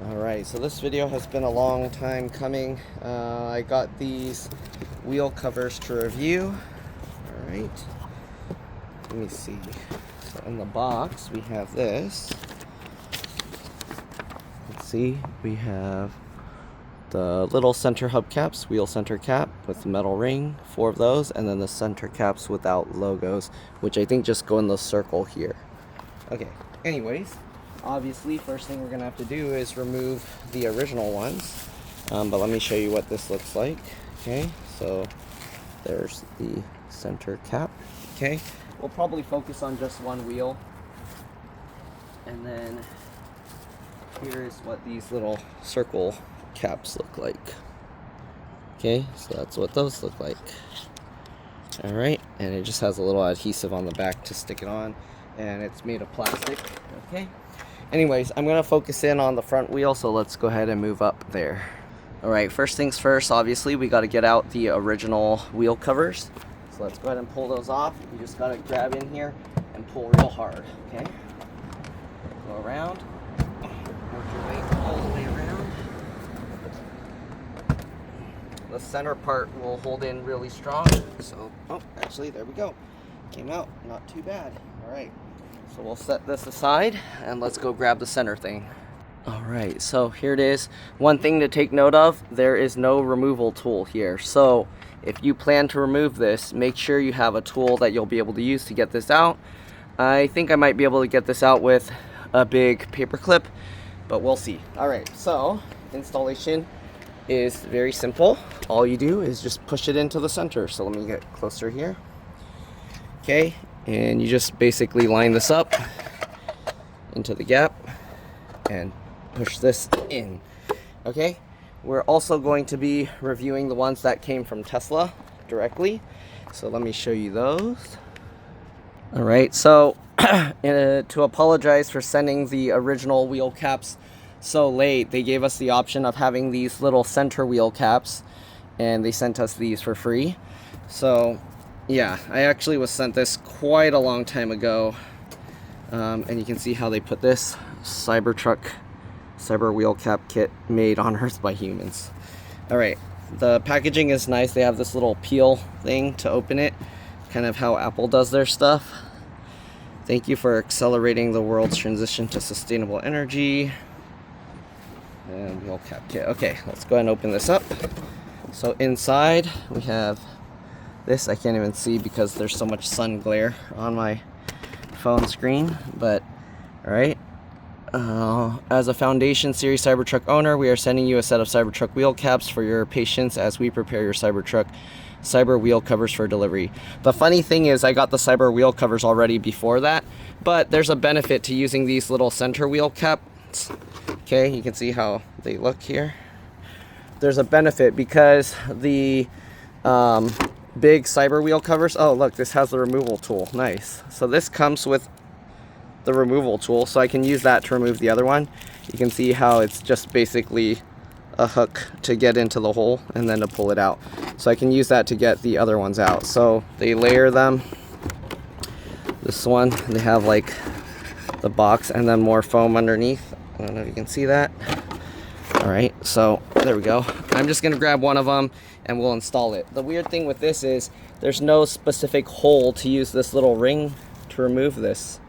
Alright, so this video has been a long time coming. I got these wheel covers to review. Alright, let me see. So in the box we have this. Let's see, we have the little center hubcaps, wheel center cap with the metal ring, 4 of those, and then the center caps without logos, which I think just go in the circle here. Okay, anyways. Obviously, first thing we're going to have to do is remove the original ones, but let me show you what this looks like. Okay, so there's the center cap. Okay, we'll probably focus on just one wheel, and then here is what these little circle caps look like. Okay, so that's what those look like. Alright, and it just has a little adhesive on the back to stick it on, and it's made of plastic. Okay. Anyways, I'm going to focus in on the front wheel, so let's go ahead and move up there. Alright, first things first, obviously, we got to get out the original wheel covers. So let's go ahead and pull those off. You just got to grab in here and pull real hard, okay? Go around, work your way all the way around. The center part will hold in really strong. So, oh, actually, there we go. Came out, not too bad. Alright. So we'll set this aside and let's go grab the center thing. Alright, so here it is. One thing to take note of, there is no removal tool here. So if you plan to remove this, make sure you have a tool that you'll be able to use to get this out. I think I might be able to get this out with a big paper clip, but we'll see. Alright, so installation is very simple. All you do is just push it into the center. So let me get closer here. Okay. And you just basically line this up into the gap and push this in. Okay, we're also going to be reviewing the ones that came from Tesla directly. So let me show you those. Alright, so to apologize for sending the original wheel caps so late, they gave us the option of having these little center wheel caps, and they sent us these for free. So yeah, I actually was sent this quite a long time ago, and you can see how they put this Cybertruck Cyber wheel cap kit made on Earth by humans. Alright, the packaging is nice. They have this little peel thing to open it, kind of how Apple does their stuff. Thank you for accelerating the world's transition to sustainable energy. And wheel cap kit. Okay, let's go ahead and open this up. So inside we have this. I can't even see because there's so much sun glare on my phone screen, but alright. As a Foundation Series Cybertruck owner, we are sending you a set of Cybertruck wheel caps for your patience as we prepare your Cybertruck Cyber wheel covers for delivery. The funny thing is I got the Cyber wheel covers already before that, but there's a benefit to using these little center wheel caps. Okay, you can see how they look here. There's a benefit because the big Cyber wheel covers, oh look, this has the removal tool. Nice. So this comes with the removal tool, so I can use that to remove the other one. You can see how it's just basically a hook to get into the hole and then to pull it out. So I can use that to get the other ones out. So they layer them. This one, they have like the box and then more foam underneath. I don't know if you can see that. Alright, so there we go. I'm just going to grab one of them and we'll install it. The weird thing with this is there's no specific hole to use this little ring to remove this.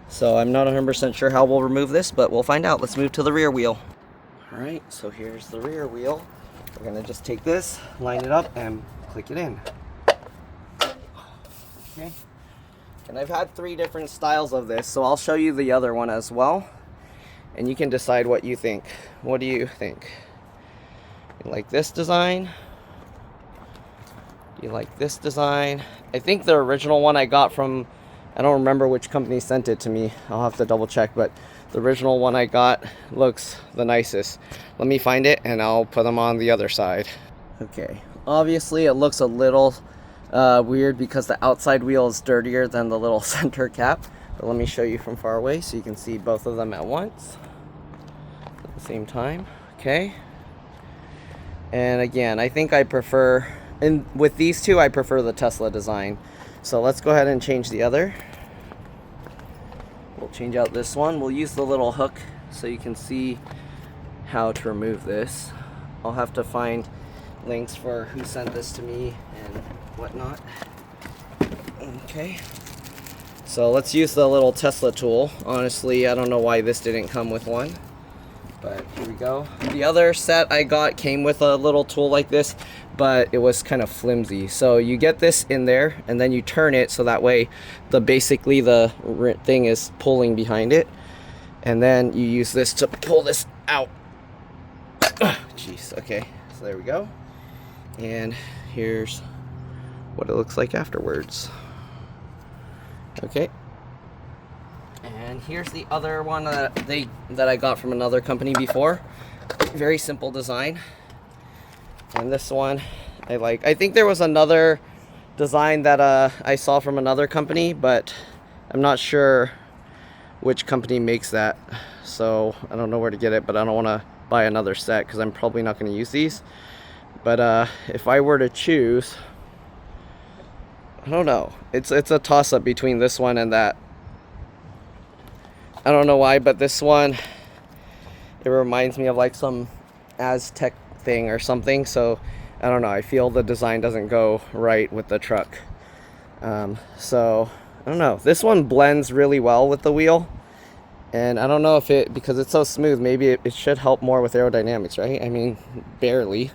So I'm not 100% sure how we'll remove this, but we'll find out. Let's move to the rear wheel. Alright, so here's the rear wheel. We're going to just take this, line it up, and click it in. Okay. And I've had 3 different styles of this, so I'll show you the other one as well. And you can decide what you think. What do you think? You like this design? Do you like this design? I think the original one I got from, I don't remember which company sent it to me. I'll have to double check, but the original one I got looks the nicest. Let me find it and I'll put them on the other side. Okay, obviously it looks a little weird because the outside wheel is dirtier than the little center cap. But let me show you from far away so you can see both of them at once at the same time. Okay. And again, I think I prefer, and with these two I prefer the Tesla design. So let's go ahead and change the other. We'll change out this one. We'll use the little hook so you can see how to remove this. I'll have to find links for who sent this to me and whatnot. Okay, so let's use the little Tesla tool. Honestly, I don't know why this didn't come with one, but here we go. The other set I got came with a little tool like this, but it was kind of flimsy. So you get this in there and then you turn it so that way basically the thing is pulling behind it, and then you use this to pull this out. Jeez, okay, so there we go. And here's what it looks like afterwards. Okay, and here's the other one that I got from another company before. Very simple design, and this one I like. I think there was another design that I saw from another company, but I'm not sure which company makes that, so I don't know where to get it, but I don't want to buy another set because I'm probably not going to use these. But if I were to choose, I don't know. It's a toss-up between this one and that. I don't know why, but this one, it reminds me of like some Aztec thing or something. So I don't know. I feel the design doesn't go right with the truck. So I don't know. This one blends really well with the wheel. And I don't know if because it's so smooth, maybe it should help more with aerodynamics, right? I mean, barely,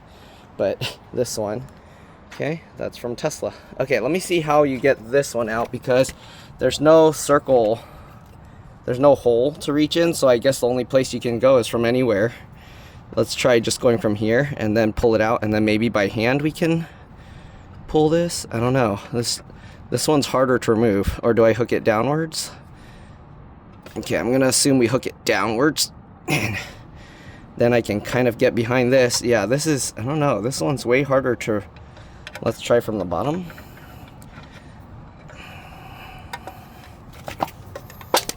but this one. Okay, that's from Tesla. Okay, let me see how you get this one out, because there's no circle, there's no hole to reach in, so I guess the only place you can go is from anywhere. Let's try just going from here and then pull it out, and then maybe by hand we can pull this. I don't know. This one's harder to remove. Or do I hook it downwards? Okay, I'm gonna assume we hook it downwards, and then I can kind of get behind this. Yeah, this is, I don't know, this one's way harder to, let's try from the bottom.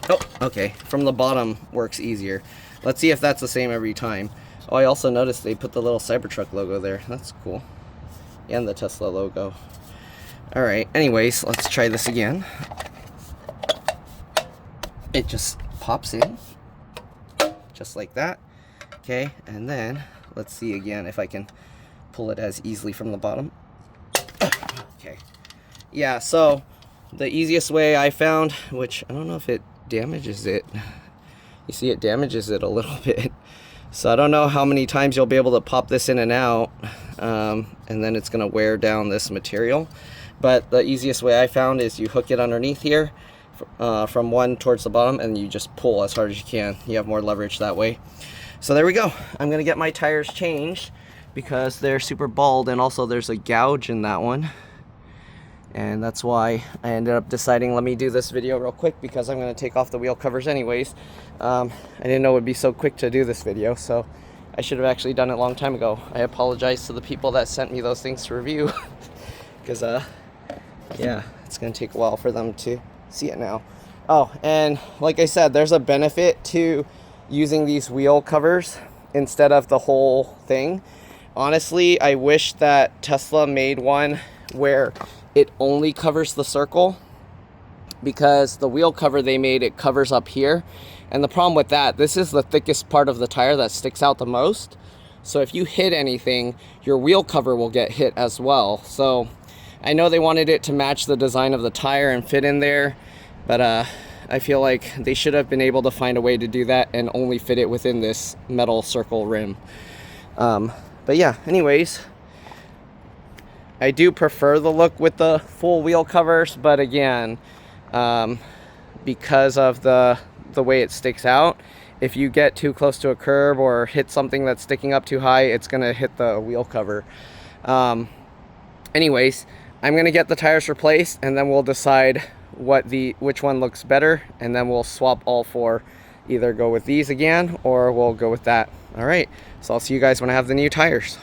Oh, okay, from the bottom works easier. Let's see if that's the same every time. Oh, I also noticed they put the little Cybertruck logo there. That's cool. And the Tesla logo. All right, anyways, let's try this again. It just pops in, just like that. Okay, and then let's see again if I can pull it as easily from the bottom. Okay, yeah, so the easiest way I found, which I don't know if it damages it. You see, it damages it a little bit. So I don't know how many times you'll be able to pop this in and out, and then it's gonna wear down this material. But the easiest way I found is you hook it underneath here, from one towards the bottom, and you just pull as hard as you can. You have more leverage that way. So there we go. I'm gonna get my tires changed because they're super bald, and also there's a gouge in that one, and that's why I ended up deciding, let me do this video real quick because I'm gonna take off the wheel covers anyways. I didn't know it would be so quick to do this video, so I should have actually done it a long time ago. I apologize to the people that sent me those things to review because yeah, it's gonna take a while for them to see it now. Oh, and like I said, there's a benefit to using these wheel covers instead of the whole thing. Honestly, I wish that Tesla made one where it only covers the circle, because the wheel cover they made, it covers up here, and the problem with that, this is the thickest part of the tire that sticks out the most, so if you hit anything, your wheel cover will get hit as well. So I know they wanted it to match the design of the tire and fit in there, but I feel like they should have been able to find a way to do that and only fit it within this metal circle rim. But yeah, anyways, I do prefer the look with the full wheel covers, but again, because of the way it sticks out, if you get too close to a curb or hit something that's sticking up too high, it's gonna hit the wheel cover. Anyways, I'm gonna get the tires replaced, and then we'll decide which one looks better, and then we'll swap all four. Either go with these again or we'll go with that. All right, so I'll see you guys when I have the new tires.